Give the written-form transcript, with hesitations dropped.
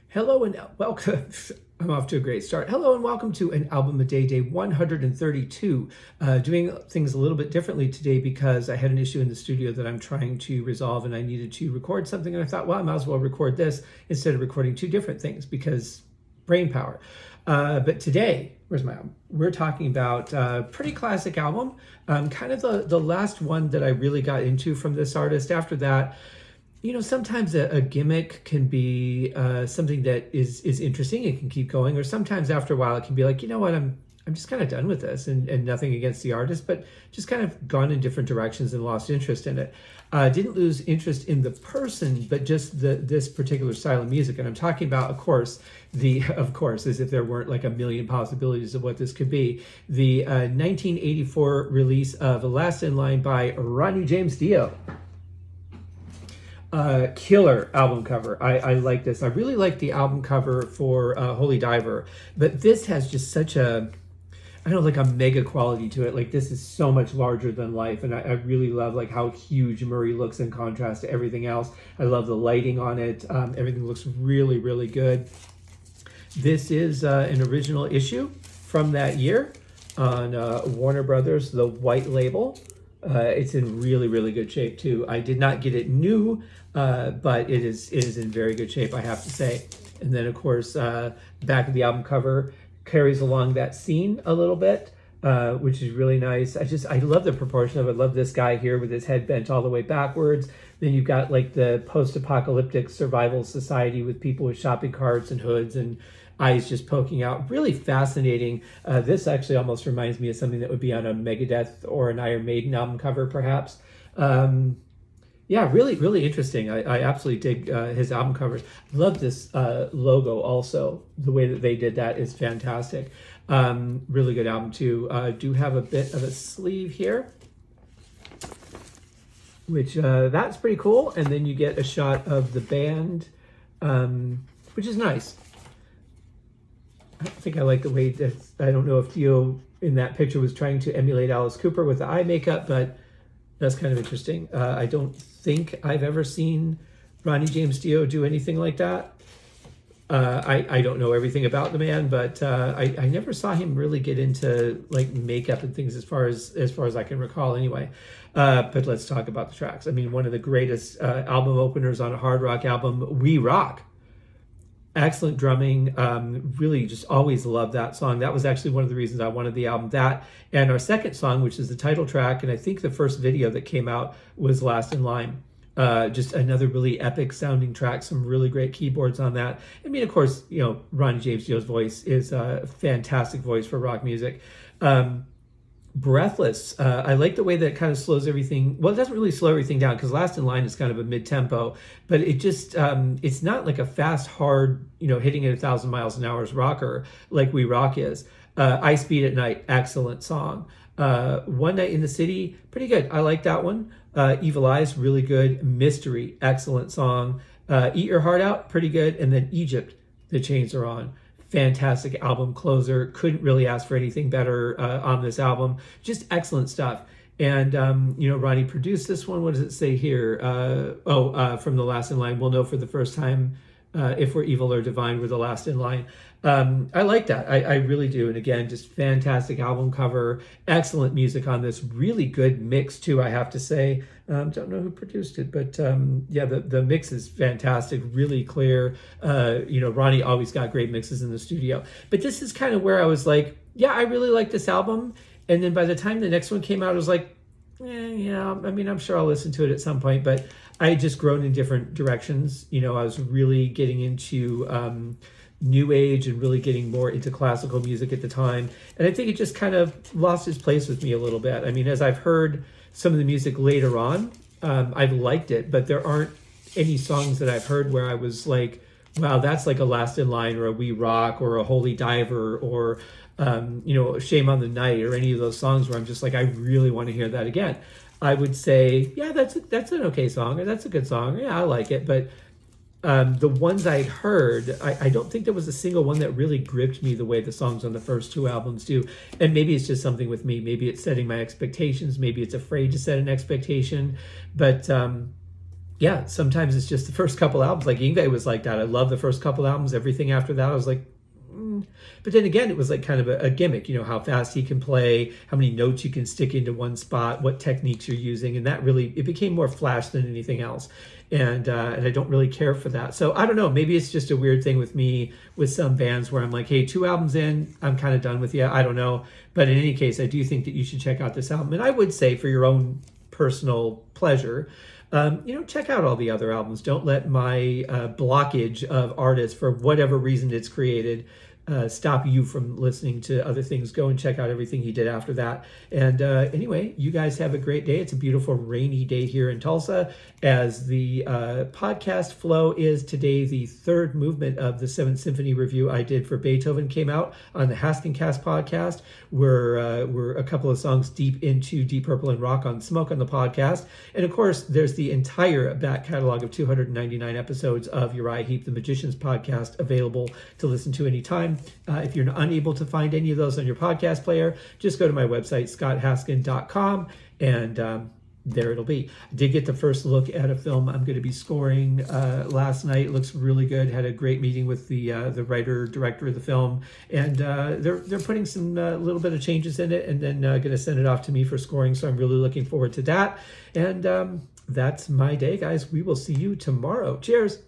Hello and welcome. I'm off to a great start. Hello and welcome to an album a day 132. Doing things a little bit differently today because I had an issue in the studio that I'm trying to resolve and I needed to record something. And I thought, well, I might as well record this instead of recording two different things because brain power. But today, where's my album? We're talking about a pretty classic album, kind of the last one that I really got into from this artist. After that, sometimes a gimmick can be something that is interesting. It can keep going, or sometimes after a while it can be like, you know what, I'm just kind of done with this, and nothing against the artist, but just kind of gone in different directions and lost interest in it. Didn't lose interest in the person, but just this particular style of music. And I'm talking about, of course, as if there weren't like a million possibilities of what this could be, the 1984 release of Last in Line by Ronnie James Dio. Killer album cover. I like this. I really like the album cover for Holy Diver, but this has just such a, I don't know, like a mega quality to it. Like this is so much larger than life, and I really love like how huge Murray looks in contrast to everything else. I love the lighting on it. Everything looks really, really good. This is an original issue from that year on Warner Brothers, the white label. It's in really, really good shape too. I did not get it new, but it is in very good shape, I have to say. And then, of course, back of the album cover carries along that scene a little bit, which is really nice. I love the proportion of it. I love this guy here with his head bent all the way backwards. Then you've got like the post-apocalyptic survival society with people with shopping carts and hoods and eyes just poking out. Really fascinating. This actually almost reminds me of something that would be on a Megadeth or an Iron Maiden album cover, perhaps. Yeah, really, really interesting. I absolutely dig his album covers. Love this logo also. The way that they did that is fantastic. Really good album too. Do have a bit of a sleeve here, which that's pretty cool. And then you get a shot of the band, which is nice. I don't think I like the way that, I don't know if Dio in that picture was trying to emulate Alice Cooper with the eye makeup, but that's kind of interesting. I don't think I've ever seen Ronnie James Dio do anything like that. I don't know everything about the man, but I never saw him really get into like makeup and things as far as I can recall anyway. But let's talk about the tracks. I mean, one of the greatest album openers on a hard rock album, We Rock. Excellent drumming. Really just always loved that song. That was actually one of the reasons I wanted the album. That and our second song, which is the title track, and I think the first video that came out was Last in Line. Just another really epic sounding track, some really great keyboards on that. I mean, of course, Ronnie James Dio's voice is a fantastic voice for rock music. Breathless. I like the way that it kind of slows everything. Well, it doesn't really slow everything down because Last in Line is kind of a mid-tempo, but it just, it's not like a fast, hard, hitting at 1,000 miles an hour's rocker like We Rock is. I Speed at Night, excellent song. One Night in the City, pretty good. I like that one. Evil Eyes, really good. Mystery, excellent song. Eat Your Heart Out, pretty good. And then Egypt, The Chains Are On. Fantastic album closer. Couldn't really ask for anything better on this album. Just excellent stuff. And, Ronnie produced this one. What does it say here? From the Last in Line, we'll know for the first time if we're evil or divine, we're the last in line. I like that. I really do. And again, just fantastic album cover. Excellent music on this. Really good mix too, I have to say. Don't know who produced it, but the mix is fantastic. Really clear. Ronnie always got great mixes in the studio. But this is kind of where I was like, yeah, I really like this album. And then by the time the next one came out, I was like, I'm sure I'll listen to it at some point, but I had just grown in different directions. I was really getting into new age and really getting more into classical music at the time. And I think it just kind of lost its place with me a little bit. I mean, as I've heard some of the music later on, I've liked it, but there aren't any songs that I've heard where I was like, wow, that's like a Last in Line or a We Rock or a Holy Diver or Shame on the Night or any of those songs where I'm just like, I really want to hear that again. I would say, yeah, that's an okay song, or that's a good song. Yeah, I like it. But the ones I'd heard, I don't think there was a single one that really gripped me the way the songs on the first two albums do. And maybe it's just something with me. Maybe it's setting my expectations. Maybe it's afraid to set an expectation. But Yeah, sometimes it's just the first couple albums. Like Yngwie was like that. I love the first couple albums. Everything after that, I was like, but then again, it was like kind of a gimmick, how fast he can play, how many notes you can stick into one spot, what techniques you're using, and that really it became more flash than anything else. And I don't really care for that. So I don't know. Maybe it's just a weird thing with me with some bands where I'm like, hey, 2 albums in, I'm kind of done with you. I don't know. But in any case, I do think that you should check out this album, and I would say for your own personal pleasure. Check out all the other albums. Don't let my blockage of artists, for whatever reason it's created, stop you from listening to other things. Go and check out everything he did after that. And anyway, you guys have a great day. It's a beautiful rainy day here in Tulsa. As the podcast flow is today, the third movement of the Seventh Symphony review I did for Beethoven came out on the Haskincast podcast. We're a couple of songs deep into Deep Purple and Rock on Smoke on the podcast. And of course, there's the entire back catalog of 299 episodes of Uriah Heep, the Magicians podcast, available to listen to anytime. If you're unable to find any of those on your podcast player, just go to my website, scotthaskin.com, and there it'll be. I did get the first look at a film I'm going to be scoring last night. It looks really good. Had a great meeting with the writer director of the film, and they're putting some little bit of changes in it, and then going to send it off to me for scoring. So I'm really looking forward to that. And that's my day, guys. We will see you tomorrow. Cheers.